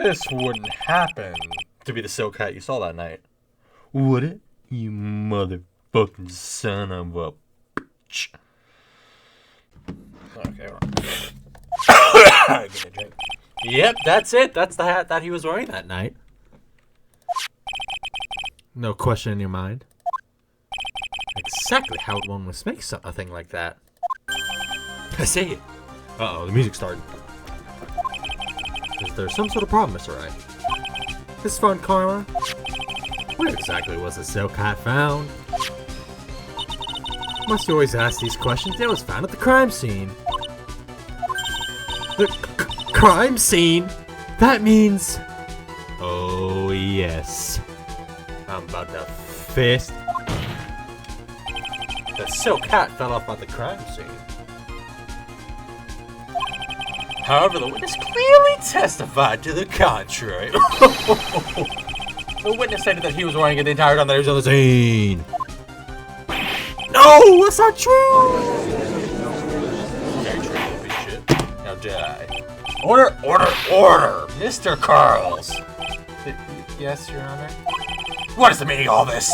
This wouldn't happen to be the silk hat you saw that night. Would it? You motherfucking son of a bitch. Okay, right. Give me a drink. Yep, that's it. That's the hat that he was wearing that night. No question in your mind. Exactly how one would make a thing like that. I see it. Uh-oh, the music started. Is there some sort of problem, Mr. Wright? This is fun, Karma. Where exactly was the silk hat found? Must you always ask these questions? It was found at the crime scene. The crime scene? That means... Oh, yes. I'm about to fist. The silk hat fell off at the crime scene. However, the witness clearly testified to the contrary. The witness stated that he was wearing it the entire time that he was on the scene. No, that's not true. Very true, piece of shit. Now die. Order, order, order, Mr. Carls. Yes, Your Honor. What is the meaning of all this?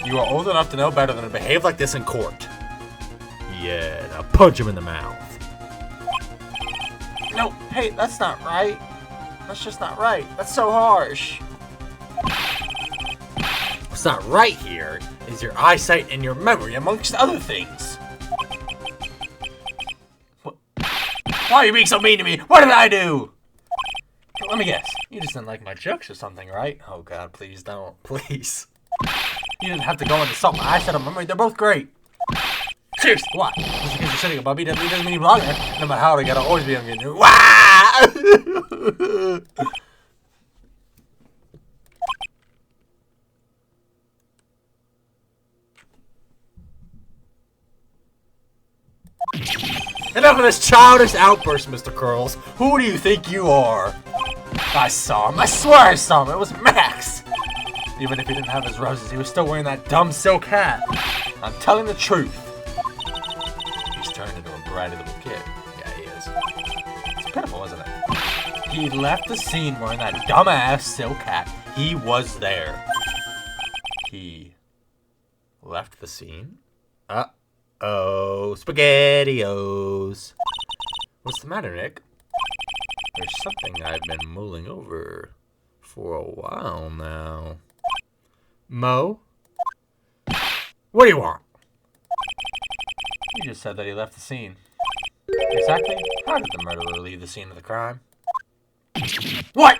You are old enough to know better than to behave like this in court. Yeah, now punch him in the mouth. No, hey, that's not right. That's just not right. That's so harsh. What's not right here is your eyesight and your memory, amongst other things. What? Why are you being so mean to me? What did I do? Let me guess. You just didn't like my jokes or something, right? Oh, God, please don't. Please. You didn't have to go and insult my eyesight and memory. They're both great. Seriously, why? Just because you're sitting above me doesn't mean you belong there. No matter how, they gotta always be on you. Wah! Enough of this childish outburst, Mr. Curls. Who do you think you are? I saw him. I swear I saw him. It was Max. Even if he didn't have his roses, he was still wearing that dumb silk hat. I'm telling the truth. He's turned into a bratty little kid. Yeah, he is. It's pitiful, isn't it? He left the scene wearing that dumbass silk hat. He was there. He left the scene? Uh-oh. SpaghettiOs. What's the matter, Nick? There's something I've been mulling over for a while now. Mo? What do you want? You just said that he left the scene. Exactly how did the murderer leave the scene of the crime? What?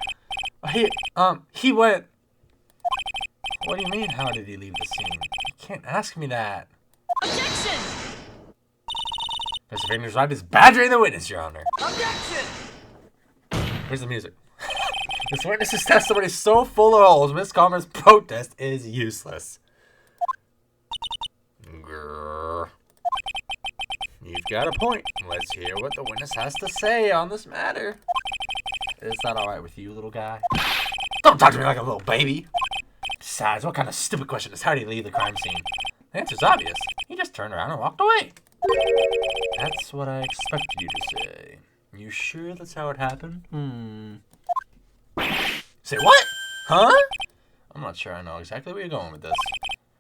He went... What do you mean, how did he leave the scene? You can't ask me that. Objection! Mr. Finger's right is badgering the witness, Your Honor. Objection! Here's the music. This witness's testimony is so full of holes, Miss Comer's protest is useless. Grrr. You've got a point. Let's hear what the witness has to say on this matter. Is that alright with you, little guy? Don't talk to me like a little baby. Besides, what kind of stupid question is how did he leave the crime scene? The answer's obvious. He just turned around and walked away. That's what I expected you to say. You sure that's how it happened? Say what? Huh? I'm not sure I know exactly where you're going with this.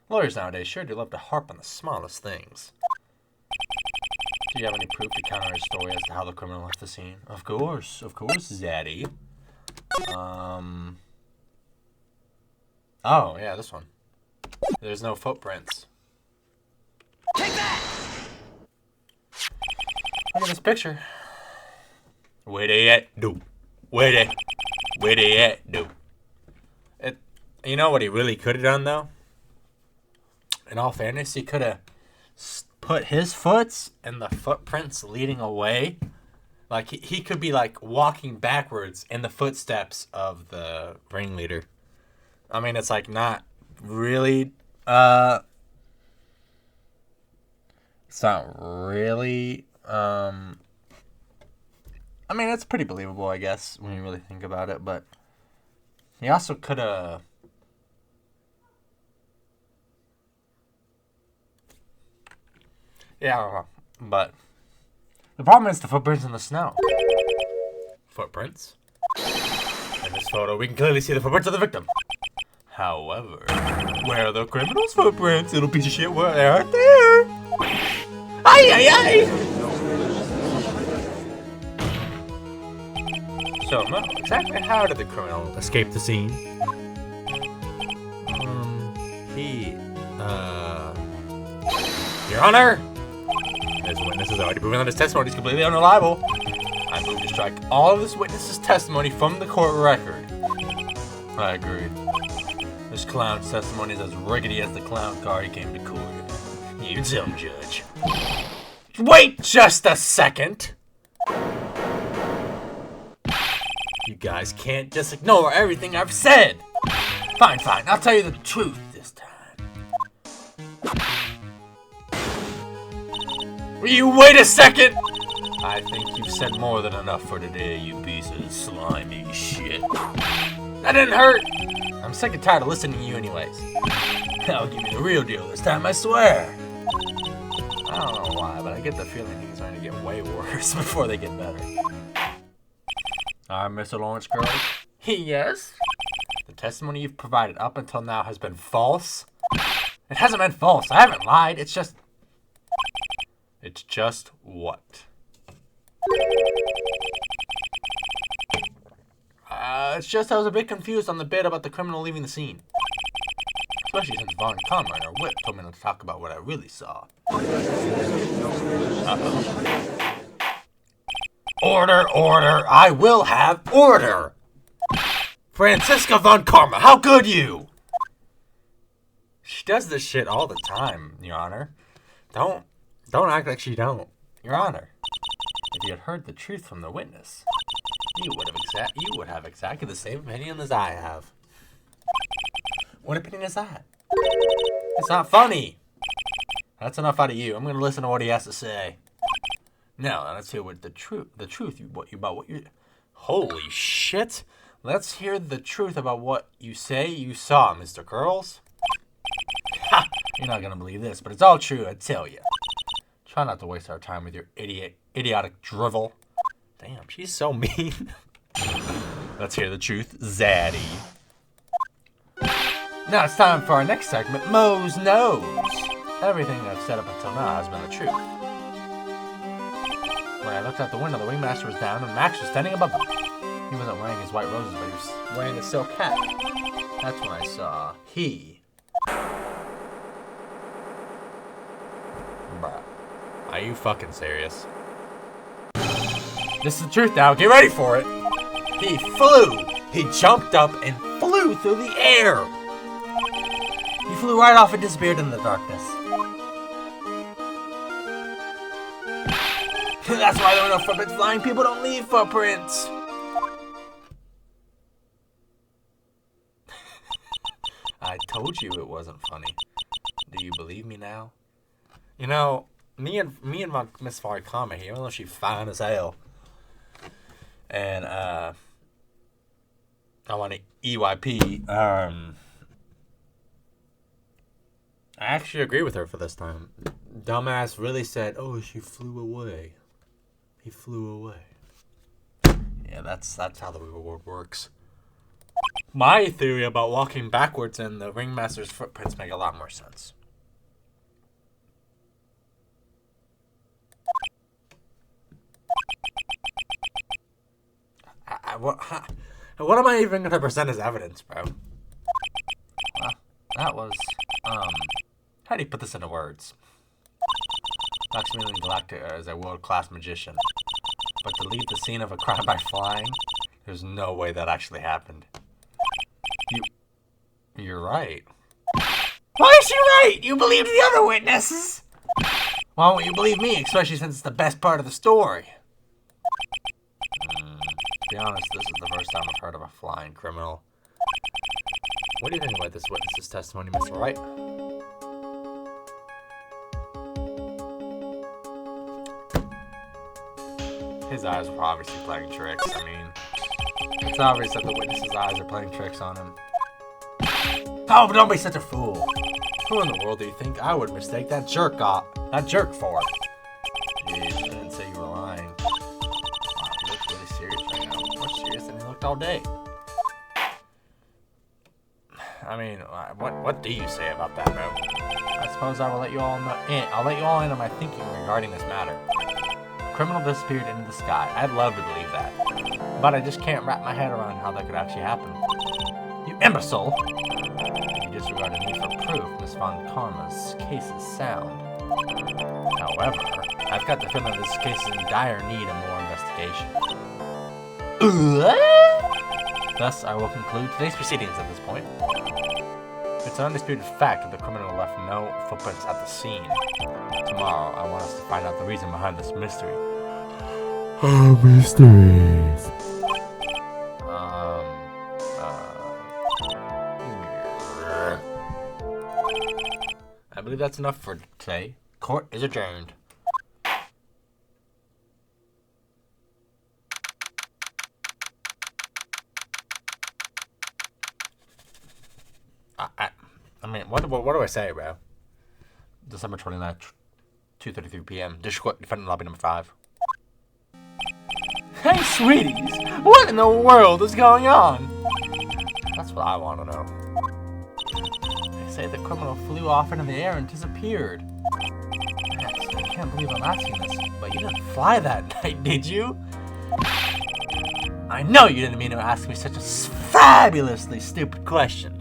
Lawyers nowadays sure do love to harp on the smallest things. Do you have any proof to counter his story as to how the criminal left the scene? Of course, Zaddy. Oh, yeah, this one. There's no footprints. Take that! Look at this picture. Where they at, dude? Where they at, dude? You know what he really could have done, though? In all fairness, he could have put his foots in the footprints leading away. Like, he could be, like, walking backwards in the footsteps of the ringleader. I mean, it's, like, not really, it's not really, I mean, it's pretty believable, I guess, when you really think about it, but he also could have... Yeah, I don't know, but the problem is the footprints in the snow. Footprints? In this photo, we can clearly see the footprints of the victim. However, where are the criminal's footprints? Little piece of shit, where they aren't there. Ay, ay, ay! So, Mo, exactly how did the criminal escape the scene? Your Honor! This witness has already proven that his testimony is completely unreliable. I move to strike all of this witness's testimony from the court record. I agree. This clown's testimony is as rickety as the clown car he came to court. You tell him, Judge. Wait just a second! You guys can't just ignore everything I've said! Fine, fine, I'll tell you the truth this time. Will you wait a second? I think you've said more than enough for today, you piece of slimy shit. That didn't hurt! I'm sick and tired of listening to you anyways. I'll give you the real deal this time, I swear. I don't know why, but I get the feeling things are going to get way worse before they get better. Mr. Lawrence Girl? Yes? The testimony you've provided up until now has been false? It hasn't been false. I haven't lied. It's just what? It's just I was a bit confused on the bit about the criminal leaving the scene. Especially since Von Conrad, our whip, told me not to talk about what I really saw. Uh-oh. Order, order, I will have order! Franziska von Karma, how could you? She does this shit all the time, Your Honor. Don't act like she don't. Your Honor, if you had heard the truth from the witness, you would have exactly the same opinion as I have. What opinion is that? It's not funny. That's enough out of you. I'm gonna listen to what he has to say. Now, let's hear what the truth about what you. Holy shit! Let's hear the truth about what you say you saw, Mr. Curls. Ha! You're not gonna believe this, but it's all true, I tell you. Try not to waste our time with your idiotic drivel. Damn, she's so mean. Let's hear the truth, Zaddy. Now it's time for our next segment, Mo's Nose. Everything I've said up until now has been the truth. When I looked out the window, the wingmaster was down and Max was standing above him. He wasn't wearing his white roses, but he was wearing a silk hat. That's when I saw he. Bruh. Are you fucking serious? This is the truth now. Get ready for it. He flew. He jumped up and flew through the air. He flew right off and disappeared in the darkness. That's why there are no footprints flying. People don't leave footprints. I told you it wasn't funny. Do you believe me now? You know, me and Miss Farikama here, even though she's fine as hell, and I want to EYP. I actually agree with her for this time. Dumbass really said, "Oh, she flew away." He flew away. Yeah, that's how the reward works. My theory about walking backwards and the ringmaster's footprints make a lot more sense. What am I even gonna present as evidence, bro? Well, that was how do you put this into words? Maximilian Galactica is a world-class magician, but to leave the scene of a crime by flying, there's no way that actually happened. You're right. Why is she right? You believed the other witnesses. Why won't you believe me, especially since it's the best part of the story? To be honest, this is the first time I've heard of a flying criminal. What do you think about this witness's testimony, Mr. Wright? His eyes were obviously playing tricks. I mean, it's obvious that the witness's eyes are playing tricks on him. Oh, but don't be such a fool. Who in the world do you think I would mistake that jerk for? Jeez, I didn't say you were lying. Wow, he looks really serious right now. More serious than he looked all day. I mean, what do you say about that, bro? I suppose I will let you all know. I'll let you all in on my thinking regarding this matter. A criminal disappeared into the sky. I'd love to believe that, but I just can't wrap my head around how that could actually happen. You imbecile! You disregarded me for proof. Miss Von Karma's case is sound. However, I've got the feeling this case is in dire need of more investigation. Thus, I will conclude today's proceedings at this point. It's an undisputed fact that the criminal left no footprints at the scene. Tomorrow, I want us to find out the reason behind this mystery. Oh, mysteries. I believe that's enough for today. Court is adjourned. I mean, what do I say, bro? December 29th, 2:33 p.m. District Court, defendant lobby number 5. Hey, sweeties! What in the world is going on? That's what I want to know. They say the criminal flew off into the air and disappeared. Max, I can't believe I'm asking this, but you didn't fly that night, did you? I know you didn't mean to ask me such a fabulously stupid question.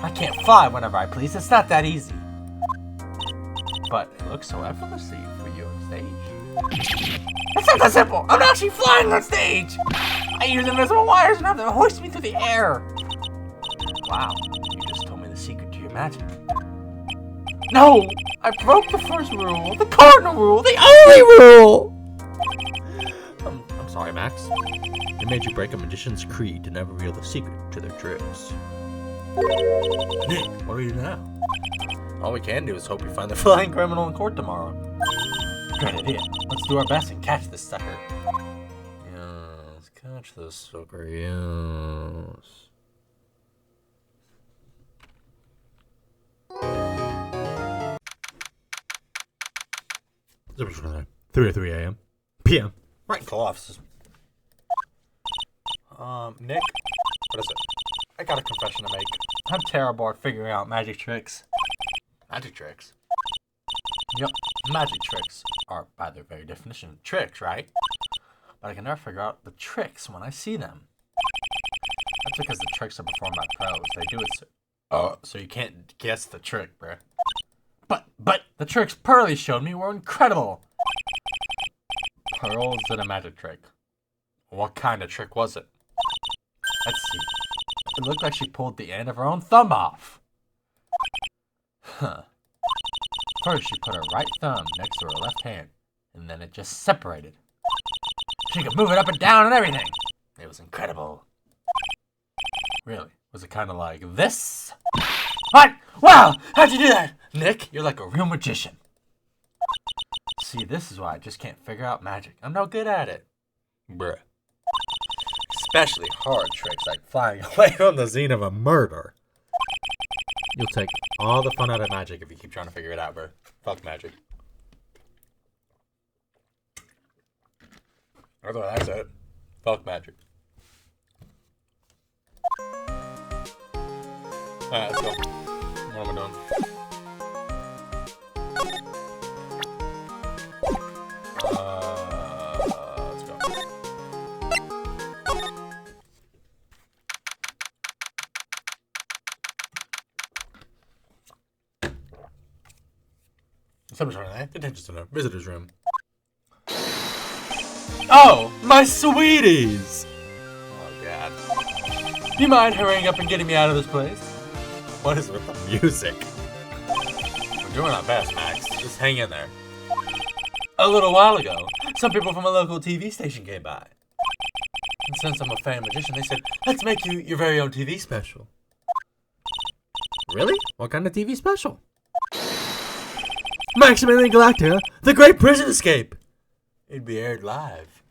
I can't fly whenever I please, it's not that easy. But it looks so effortlessly for you on stage. It's not that simple! I'm actually flying on stage! I use invisible wires and have them hoist me through the air! Wow, you just told me the secret to your magic. No! I broke the first rule, the cardinal rule, the only rule! I'm sorry, Max. It made you break a magician's creed to never reveal the secret to their tricks. Nick, what do we do now? All we can do is hope we find the flying criminal in court tomorrow. Great idea. Let's do our best and catch this sucker. Yes, catch this sucker, yes. It's 3:03 a.m. p.m. Right, call offices. Nick? What is it? I got a confession to make. I'm terrible at figuring out magic tricks. Magic tricks? Yep, magic tricks are, by their very definition, tricks, right? But I can never figure out the tricks when I see them. That's because the tricks are performed by pros. They do it so you can't guess the trick, bruh. But the tricks Pearly showed me were incredible. Pearl did a magic trick. What kind of trick was it? Let's see. It looked like she pulled the end of her own thumb off. Huh. First, she put her right thumb next to her left hand, and then it just separated. She could move it up and down and everything. It was incredible. Really? Was it kind of like this? What? Wow! How'd you do that? Nick, you're like a real magician. See, this is why I just can't figure out magic. I'm no good at it. Bruh. Especially hard tricks like flying away on the scene of a murder. You'll take all the fun out of magic if you keep trying to figure it out, bro. Fuck magic. That's it. Fuck magic. Alright, let's go. What am I doing? Let's go. Someone's running there. Detention center. Visitor's room. Oh, my sweeties! Oh, God. You mind hurrying up and getting me out of this place? What is with the music? We're doing our best, Max. Just hang in there. A little while ago, some people from a local TV station came by. And since I'm a fan magician, they said, let's make you your very own TV special. Really? What kind of TV special? Maximilian Galactica, The Great Prison Escape! It'd be aired live.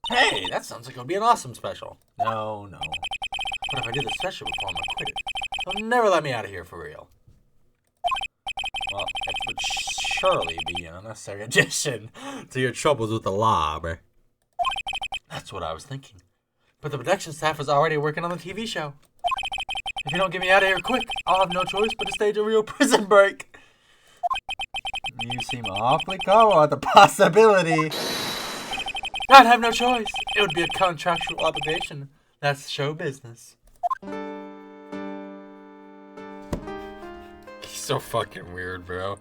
Hey, that sounds like it would be an awesome special. No. But if I do the special before I'm acquitted, they'll never let me out of here for real. Well, it would surely be an unnecessary addition to your troubles with the law, bruh. That's what I was thinking. But the production staff is already working on the TV show. If you don't get me out of here quick, I'll have no choice but to stage a real prison break. You seem awfully calm about the possibility. I'd have no choice. It would be a contractual obligation. That's show business. He's so fucking weird, bro.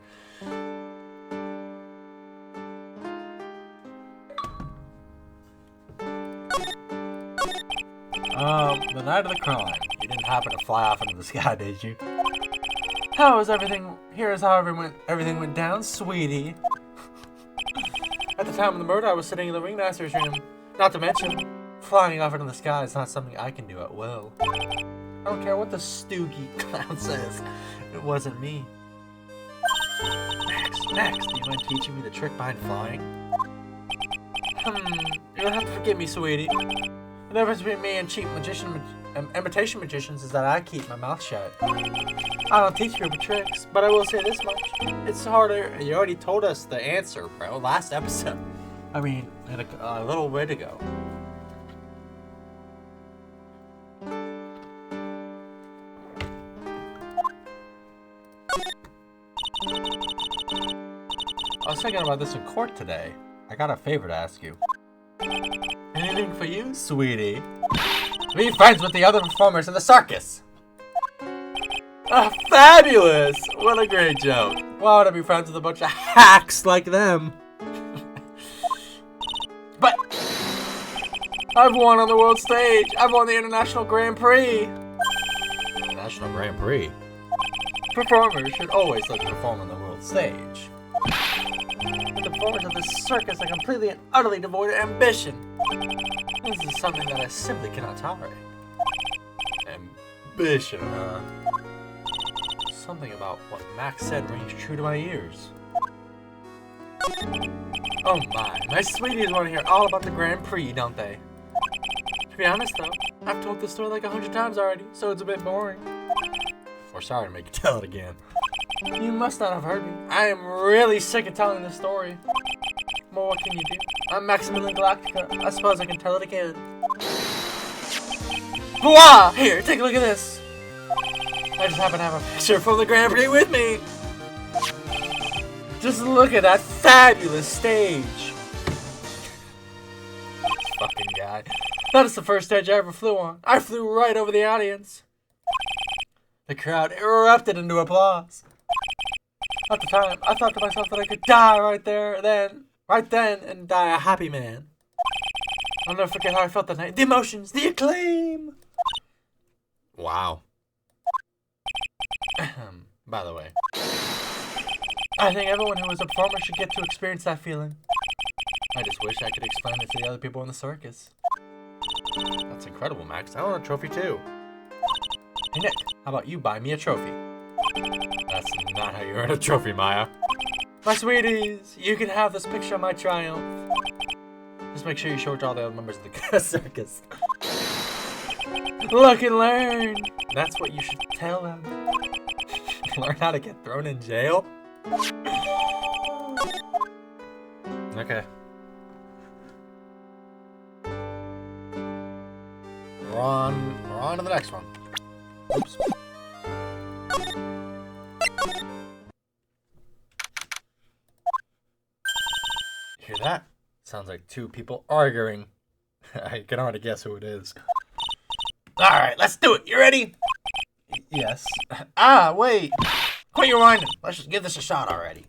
The night of the crime. You didn't happen to fly off into the sky, did you? How was everything? Here's how everything went down, sweetie. At the time of the murder, I was sitting in the ringmaster's room. Not to mention, flying off into the sky is not something I can do at will. I don't care what the stoogie clown says. It wasn't me. Next, do you mind teaching me the trick behind flying? You'll have to forgive me, sweetie. The difference between me and cheap imitation magicians is that I keep my mouth shut. I don't teach people tricks, but I will say this much. It's harder. You already told us the answer, bro, last episode. I mean, a little bit ago. I was thinking about this in court today. I got a favor to ask you. Anything for you, sweetie? Be friends with the other performers in the circus. Fabulous! What a great joke. Why would I be friends with a bunch of hacks like them? But I've won on the world stage. I've won the International Grand Prix. International Grand Prix? Performers should always let perform on the world stage. The performers of this circus are completely and utterly devoid of ambition. This is something that I simply cannot tolerate. Ambition, huh? Something about what Max said rings true to my ears. Oh my sweeties want to hear all about the Grand Prix, don't they? To be honest though, I've told this story like 100 times already, so it's a bit boring. Or sorry to make you tell it again. You must not have heard me. I am really sick of telling this story. Well, what can you do? I'm Maximilian Galactica. I suppose I can tell it again. Voila! Here, take a look at this. I just happen to have a picture from the Grand Prix with me. Just look at that fabulous stage. This fucking guy. That is the first stage I ever flew on. I flew right over the audience. The crowd erupted into applause. At the time, I thought to myself that I could die right then, and die a happy man. I'll never forget how I felt that night. The emotions, the acclaim. Wow. By the way, I think everyone who is a performer should get to experience that feeling. I just wish I could explain it to the other people in the circus. That's incredible, Max. I want a trophy too. Hey Nick, how about you buy me a trophy? That's not how you earn a trophy, Maya. My sweeties, you can have this picture of my triumph. Just make sure you show it to all the other members of the circus. Look and learn. That's what you should tell them. Learn how to get thrown in jail? Okay. We're on to the next one. Oops. Hear that? Sounds like two people arguing. I can already guess who it is. Alright, let's do it. You ready? Yes. Wait. Quit your whining. Let's just give this a shot already.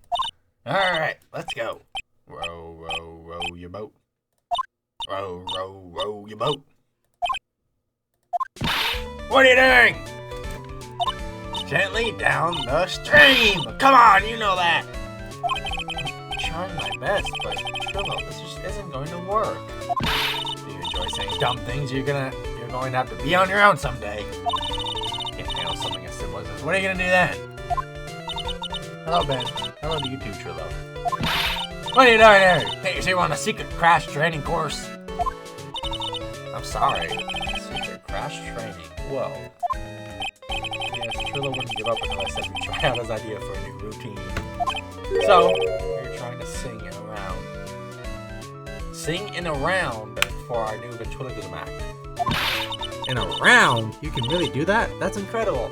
Alright, let's go. Row, row, row your boat. Row, row, row your boat. What are you doing? Gently down the stream. Come on, you know that. I'm trying my best, but Trillo, this just isn't going to work. Do you enjoy saying dumb things? You're going to have to be on your own someday. Can't handle something as simple as this. What are you going to do then? Hello, Ben. Hello to you too, Trillo. What are you doing here? Can't you see we're on a secret crash training course? I'm sorry. Secret crash training. Whoa. Yes, Trillo wouldn't give up until I said we try out his idea for a new routine. So, we're trying to sing around. Sing in a round for our new ventriloquism act. In a round? You can really do that? That's incredible.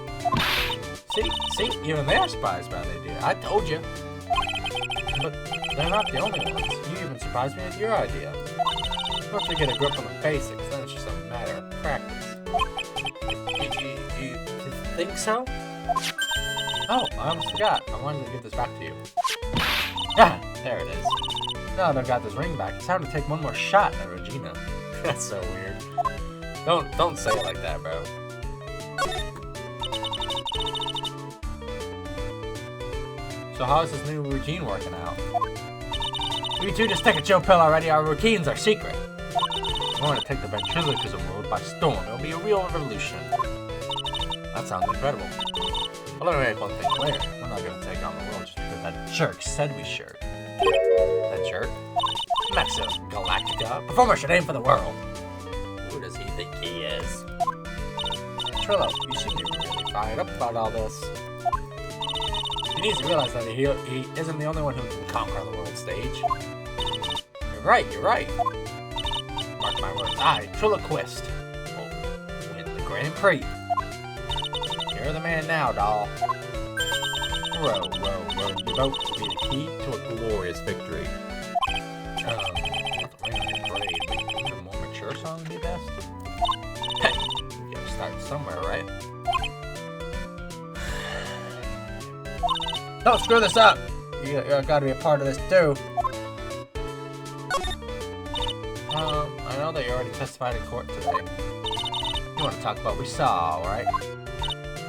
See, even they're surprised by the idea. I told you. But they're not the only ones. You even surprised me with your idea. Once we get a grip on the basics, then it's just a matter of practice. You think so? Oh, I almost forgot. I wanted to give this back to you. Ah, there it is. Now that I've got this ring back, it's time to take one more shot at Regina. That's so weird. Don't say it like that, bro. So how is this new routine working out? You two just take a chill pill already. Our routines are secret. We're going to take the ventriloquism world by storm. It'll be a real revolution. That sounds incredible. Well, let me make one thing clear. We're not going to take on the world just because that jerk said we should. That jerk? Maxim Galactica. Performer should aim for the world. Who does he think he is? Trillo, you seem to be really fired up about all this. He needs to realize that he isn't the only one who can conquer the world stage. You're right. Mark my words, I, Trilloquist, will win the Grand Prix. You're the man now, doll. Row, your boat will be the key to a glorious victory. Not the ring on your parade, but wouldn't a more mature song be best? Hey, you gotta start somewhere, right? Don't screw this up! You gotta be a part of this too. I know that you already testified in court today. You want to talk about what we saw, right?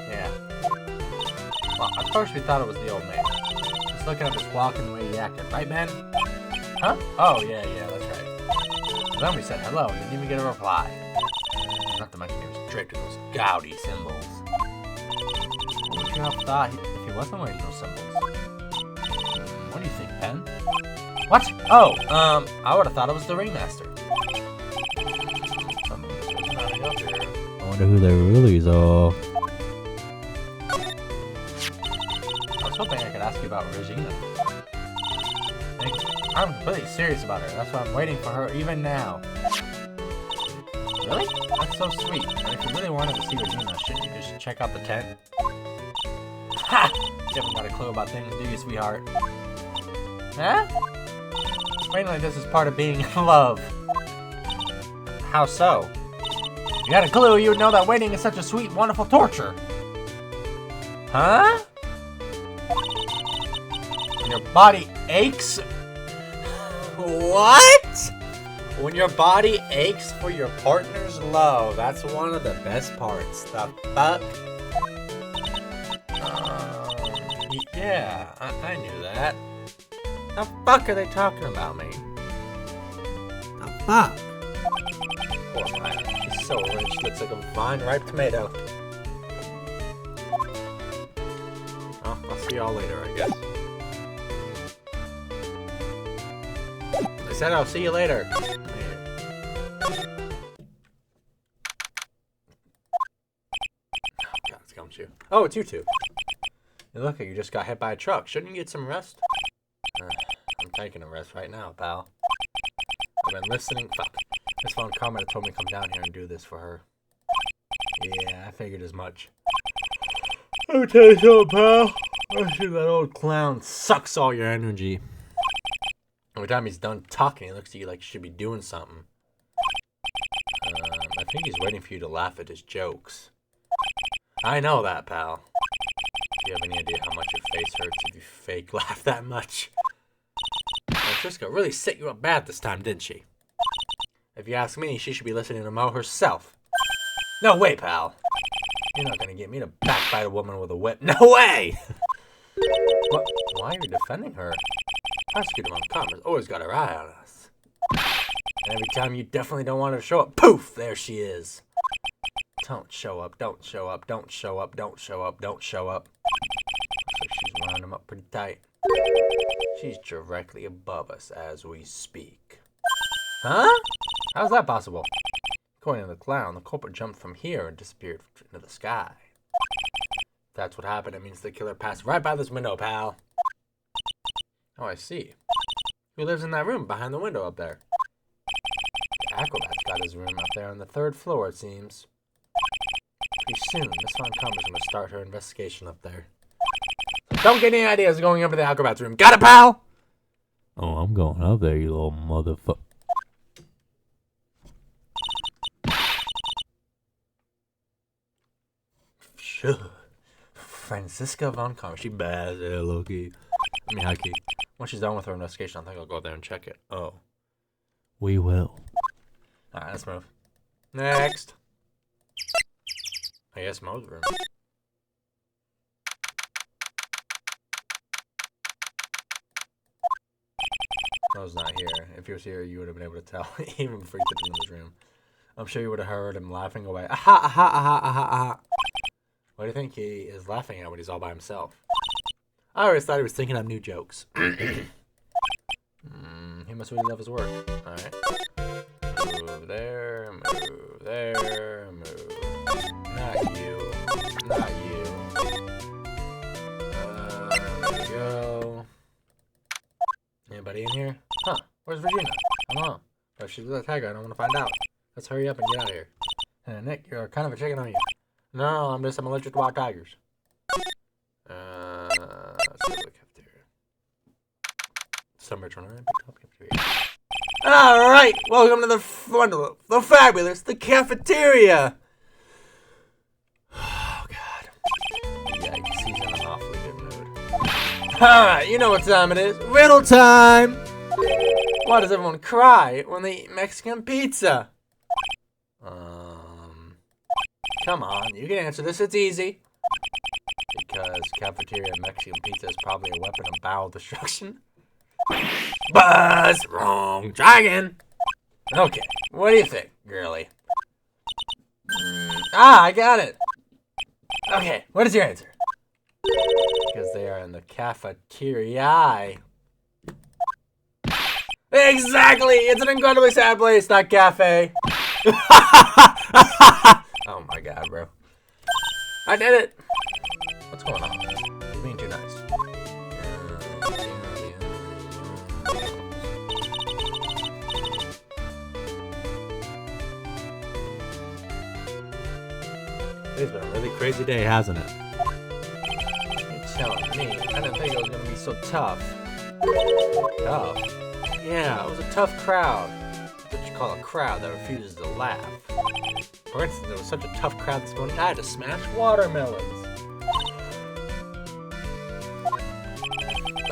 Yeah. Well, at first we thought it was the old man. Just looking at his walk and the way he acted, right, man? Huh? Oh, yeah, that's right. And then we said hello and didn't even get a reply. Not to mention he was draped in those gaudy symbols. What would you have thought if he wasn't wearing those symbols? What do you think, Ben? What? Oh, I would have thought it was the ringmaster. I wonder who the rulers are. I was hoping I could ask you about Regina. I'm really serious about her. That's why I'm waiting for her even now. Really? That's so sweet. And if you really wanted to see Regina, shouldn't you just check out the tent? Ha! You haven't got a clue about things, do you, sweetheart? Huh? Mainly this is part of being in love. How so? If you had a clue, you would know that waiting is such a sweet, wonderful torture. Huh? When your body aches? What? When your body aches for your partner's love, that's one of the best parts. The fuck? Yeah, I knew that. The fuck are they talking about me? The fuck? Poor man, he's so rich, looks like a vine-ripe tomato. Well, I'll see y'all later, I guess. I said I'll see you later. God, it's Gumshoe. Oh, it's you two. You look like you just got hit by a truck. Shouldn't you get some rest? I'm taking a rest right now, pal. I've been listening. Fuck. This phone Carmen told me to come down here and do this for her. Yeah, I figured as much. Let me tell you something, pal. I think that old clown sucks all your energy. Every time he's done talking, he looks at you like you should be doing something. I think he's waiting for you to laugh at his jokes. I know that, pal. Do you have any idea how much your face hurts if you fake laugh that much? Francisco really set you up bad this time, didn't she? If you ask me, she should be listening to Mo herself. No way, pal. You're not gonna get me to backbite a woman with a whip. No way! What? Why are you defending her? Prosecutor Montgomery's always got her eye on us. And every time you definitely don't want her to show up, poof, there she is. Don't show up, don't show up, don't show up, don't show up, don't show up. Looks like she's wound him up pretty tight. She's directly above us as we speak. Huh? How's that possible? According to the clown, the culprit jumped from here and disappeared into the sky. If that's what happened, it means the killer passed right by this window, pal. Oh, I see. Who lives in that room behind the window up there? The acrobat's got his room up there on the 3rd floor, it seems. Pretty soon, Miss Von Karma's gonna start her investigation up there. Don't get any ideas going up to the acrobat's room. Got it, pal? Oh, I'm going up there, you little motherfucker. Sure. Franziska Von Karma. She bad, low-key. I mean, high-key. Once she's done with her investigation, I think I'll go there and check it. Oh. We will. Alright, let's move. Next. I guess Mo's room. Mo's not here. If he was here, you would have been able to tell, even before you took him in his room. I'm sure you would have heard him laughing away. Aha, aha, aha, aha, aha. What do you think he is laughing at when he's all by himself? I always thought he was thinking up new jokes. He must really love his work. Alright. Move there, move there, move. Not you. Not you. There we go. Anybody in here? Huh. Where's Regina? I don't know. If she's with that tiger, I don't want to find out. Let's hurry up and get out of here. Nick, you're kind of a chicken, aren't you? No, I'm allergic to wild tigers. Let's go to the cafeteria. Summer 29, pick up cafeteria. Alright, welcome to the wonderful, the fabulous, the cafeteria! Oh, God. Yikes, he's in an awfully good mood. Alright, you know what time it is. Riddle time! Why does everyone cry when they eat Mexican pizza? Come on, you can answer this, it's easy. Because cafeteria Mexican pizza is probably a weapon of bowel destruction. Buzz! Wrong. Try again. Okay, what do you think, girly? I got it. Okay, what is your answer? Because they are in the cafeteria. Exactly! It's an incredibly sad place, not cafe. Oh my god, bro. I did it! What's going on? You're being too nice. It's been a really crazy day, hasn't it? You're telling me. I didn't think it was gonna be so tough. Tough? Yeah, it was a tough crowd. What you call a crowd that refuses to laugh. For instance, there was such a tough crowd this morning, I had to smash watermelons.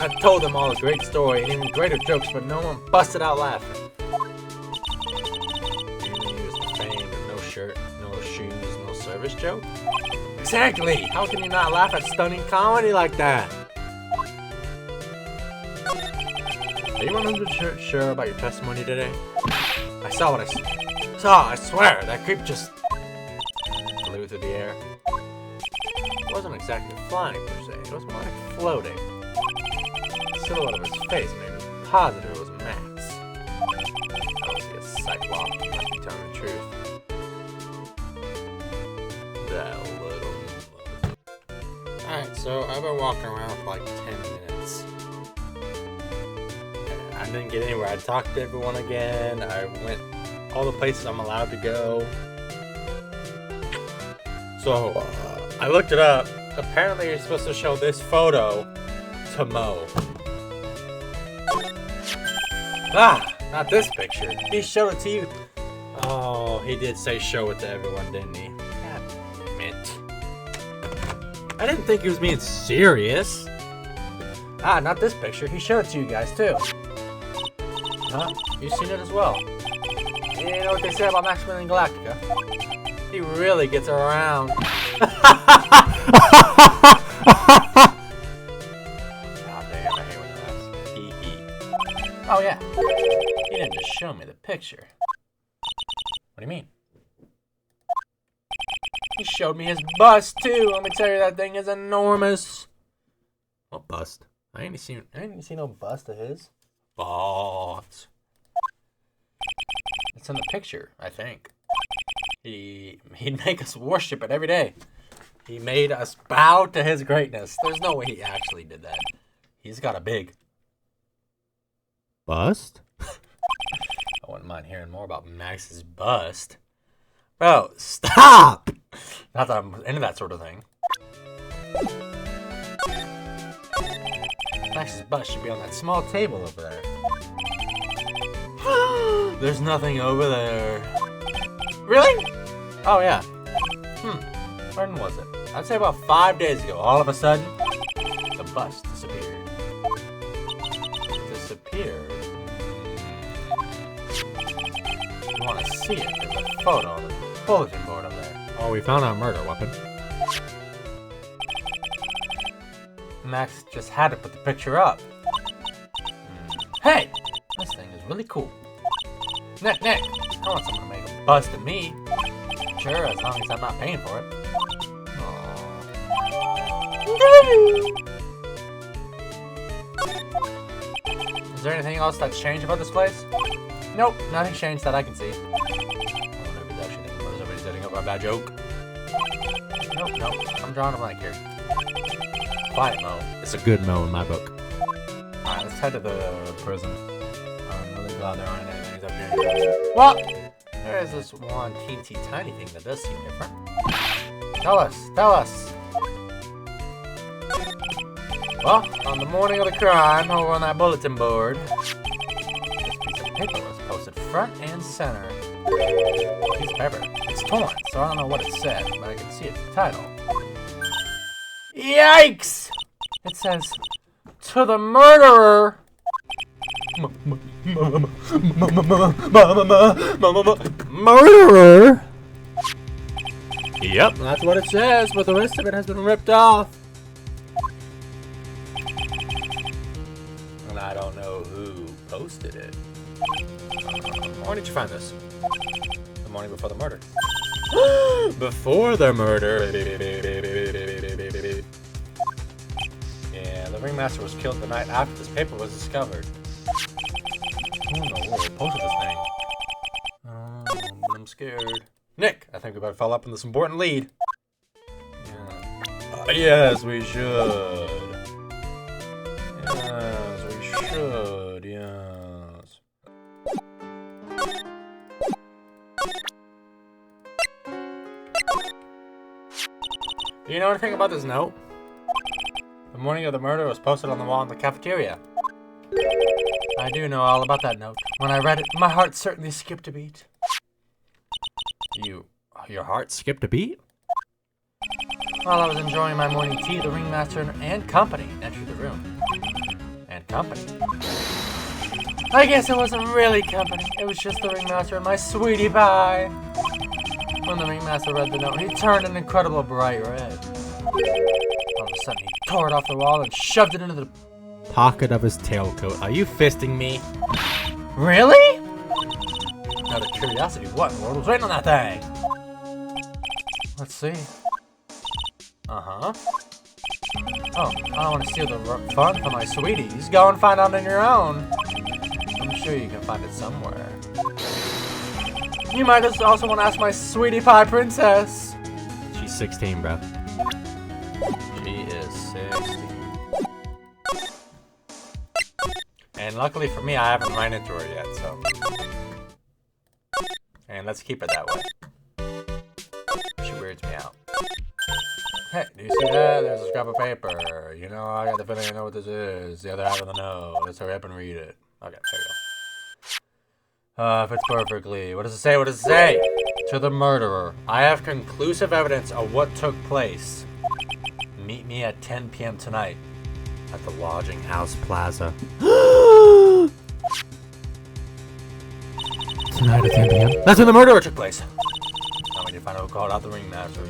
I told them all a great story and even greater jokes, but no one busted out laughing. Even used the famed no shirt, no shoes, no service joke? Exactly! How can you not laugh at stunning comedy like that? Are you 100% sure about your testimony today? I saw what I saw, I swear! That creep just flew through the air. It wasn't exactly flying per se, it was more like floating. The silhouette of his face made me positive it was Max. Obviously a cyclops, he must be telling the truth. That little mug. Alright, so I've been walking around for like 10 minutes. I didn't get anywhere. I talked to everyone again. I went all the places I'm allowed to go. So, I looked it up. Apparently, you're supposed to show this photo to Mo. Ah, not this picture. He showed it to you. Oh, he did say show it to everyone, didn't he? God damn it. I didn't think he was being serious. Ah, not this picture. He showed it to you guys, too. Huh? You've seen it as well. You know what they say about Maximilian Galactica? He really gets around. Oh damn, I hate when that happens. Hee hee. Oh yeah. He didn't just show me the picture. What do you mean? He showed me his bust too. Let me tell you, that thing is enormous. What bust? I ain't seen no bust of his. Boss. It's in the picture, I think. He'd make us worship it every day. He made us bow to his greatness. There's no way he actually did that. He's got a big Bust? I wouldn't mind hearing more about Max's bust. Bro, stop! Not that I'm into that sort of thing. Max's butt should be on that small table over there. There's nothing over there. Really? Oh, yeah. When was it? I'd say about 5 days ago. All of a sudden, the bus disappeared. Disappeared? You want to see it? There's a photo on the bulletin board up there. Oh, we found our murder weapon. Max just had to put the picture up. Hey! This thing is really cool. Nick! I want someone to make a bust of me. Sure, as long as I'm not paying for it. Is there anything else that's changed about this place? Nope, nothing changed that I can see. Oh, nobody's actually thinking about somebody setting up a bad joke. Nope, I'm drawing a blank here. Quiet Mo. It's a good Mo in my book. Alright, let's head to the prison. I'm really glad there aren't any things up here. Well, there is this one teensy tiny thing that does seem different. Tell us. Well, on the morning of the crime, over on that bulletin board, this piece of paper was posted front and center. Piece of paper. It's torn, so I don't know what it said, but I can see its title. Yikes! It says, "To the murderer." Murderer? Yep, that's what it says, but the rest of it has been ripped off. And I don't know who posted it. Why did you find this? The morning before the murder. Before the murder. Yeah, the ringmaster was killed the night after this paper was discovered. Who in the world posted this thing? I'm scared. Nick, I think we better follow up on this important lead. Yeah. Yes, we should. Yes. Do you know anything about this note? The morning of the murder was posted on the wall in the cafeteria. I do know all about that note. When I read it, my heart certainly skipped a beat. Your heart skipped a beat? While I was enjoying my morning tea, the ringmaster and company entered the room. And company? I guess it wasn't really company. It was just the ringmaster and my sweetie pie. When the ringmaster read the note, he turned an incredible bright red. All of a sudden, he tore it off the wall and shoved it into the Pocket of his tailcoat. Are you fisting me? Really? Out of curiosity, what in the world was written on that thing? Let's see. Uh-huh. Oh, I don't want to steal the fun from my sweeties. Go and find out on your own. I'm sure you can find it somewhere. You might also want to ask my sweetie pie princess. She's 16, bro. She is 16. And luckily for me, I haven't run into her yet, so. And let's keep it that way. She weirds me out. Hey, do you see that? There's a scrap of paper. You know, I got the feeling I know what this is. The other half of the note. Let's hurry up and read it. Okay, there you go. Fits perfectly. What does it say? What does it say? To the murderer. I have conclusive evidence of what took place. Meet me at 10 p.m. tonight at the Lodging House Plaza. Tonight at 10 p.m. That's when the murder took place. Now we need to find out who called out the ringmaster.